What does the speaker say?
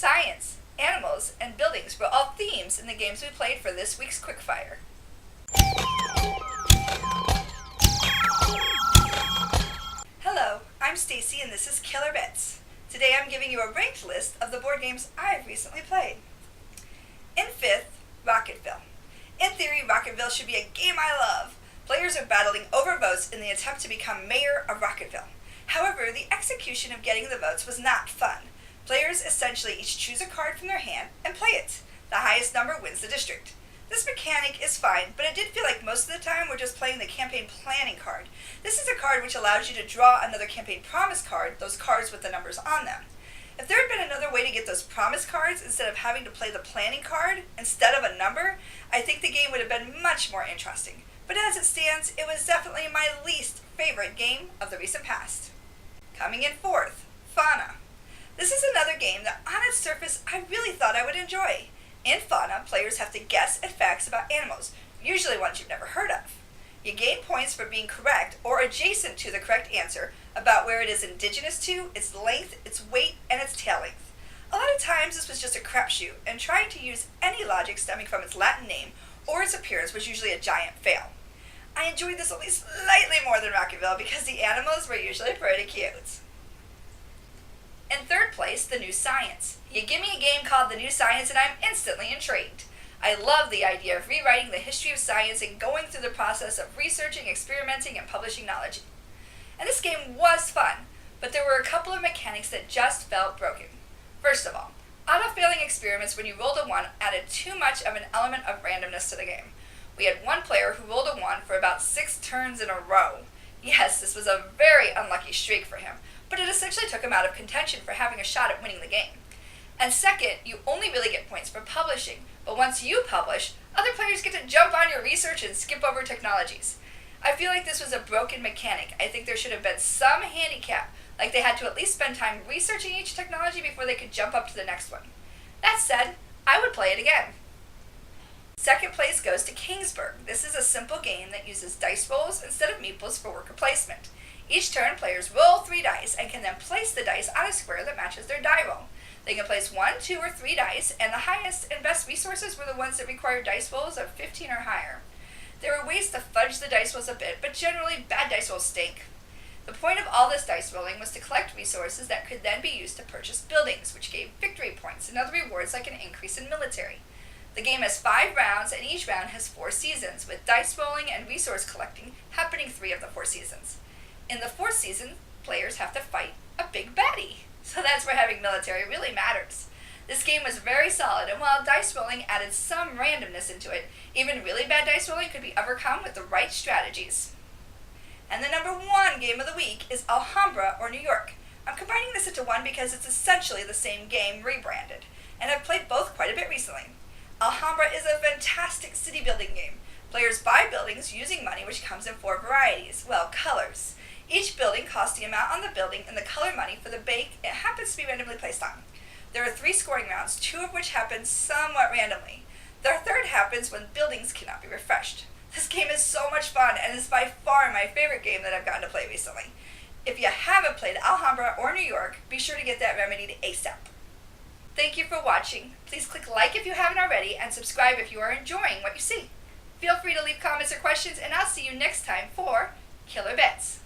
science, animals, and buildings were all themes in the games we played for this week's Quickfire. Hello, I'm Staci and this is Killer Betties. Today I'm giving you a ranked list of the board games I've recently played. In 5th, Rocketville. In theory, Rocketville should be a game I love. Players are battling over votes in the attempt to become mayor of Rocketville. However, the execution of getting the votes was not fun. Players essentially each choose a card from their hand and play it. The highest number wins the district. This mechanic is fine, but it did feel like most of the time we're just playing the campaign planning card. This is a card which allows you to draw another campaign promise card, those cards with the numbers on them. If there had been another way to get those promise cards instead of having to play the planning card instead of a number, I think the game would have been much more interesting. But as it stands, it was definitely my least favorite game of the recent past. Coming in 4th, Fauna. This is another game that on its surface I really thought I would enjoy. In Fauna, players have to guess at facts about animals, usually ones you've never heard of. You gain points for being correct or adjacent to the correct answer about where it is indigenous to, its length, its weight, and its tail length. A lot of times this was just a crapshoot, and trying to use any logic stemming from its Latin name or its appearance was usually a giant fail. I enjoyed this only slightly more than Rocketville because the animals were usually pretty cute. In 3rd place, The New Science. You give me a game called The New Science and I'm instantly intrigued. I love the idea of rewriting the history of science and going through the process of researching, experimenting, and publishing knowledge. And this game was fun, but there were a couple of mechanics that just felt broken. First of all, auto-failing experiments when you rolled a 1 added too much of an element of randomness to the game. We had one player who rolled a 1 for about 6 turns in a row. Yes, this was a very unlucky streak for him, but it essentially took him out of contention for having a shot at winning the game. And second, you only really get points for publishing, but once you publish, other players get to jump on your research and skip over technologies. I feel like this was a broken mechanic. I think there should have been some handicap, like they had to at least spend time researching each technology before they could jump up to the next one. That said, I would play it again. 2nd place goes to Kingsburg. This is a simple game that uses dice rolls instead of meeples for worker placement. Each turn, players roll 3 dice and can then place the dice on a square that matches their die roll. They can place 1, 2, or 3 dice, and the highest and best resources were the ones that required dice rolls of 15 or higher. There were ways to fudge the dice rolls a bit, but generally bad dice rolls stink. The point of all this dice rolling was to collect resources that could then be used to purchase buildings, which gave victory points and other rewards like an increase in military. The game has 5 rounds, and each round has 4 seasons, with dice rolling and resource collecting happening 3 of the 4 seasons. In the 4th season, players have to fight a big baddie. So that's where having military really matters. This game was very solid, and while dice rolling added some randomness into it, even really bad dice rolling could be overcome with the right strategies. And the number 1 game of the week is Alhambra or New York. I'm combining this into one because it's essentially the same game rebranded, and I've played both quite a bit recently. Alhambra is a fantastic city building game. Players buy buildings using money which comes in 4 varieties, colors. Each building costs the amount on the building and the color money for the bake it happens to be randomly placed on. There are 3 scoring rounds, 2 of which happen somewhat randomly. The 3rd happens when buildings cannot be refreshed. This game is so much fun and is by far my favorite game that I've gotten to play recently. If you haven't played Alhambra or New York, be sure to get that remedied ASAP. Thank you for watching. Please click like if you haven't already and subscribe if you are enjoying what you see. Feel free to leave comments or questions and I'll see you next time for Killer Betties.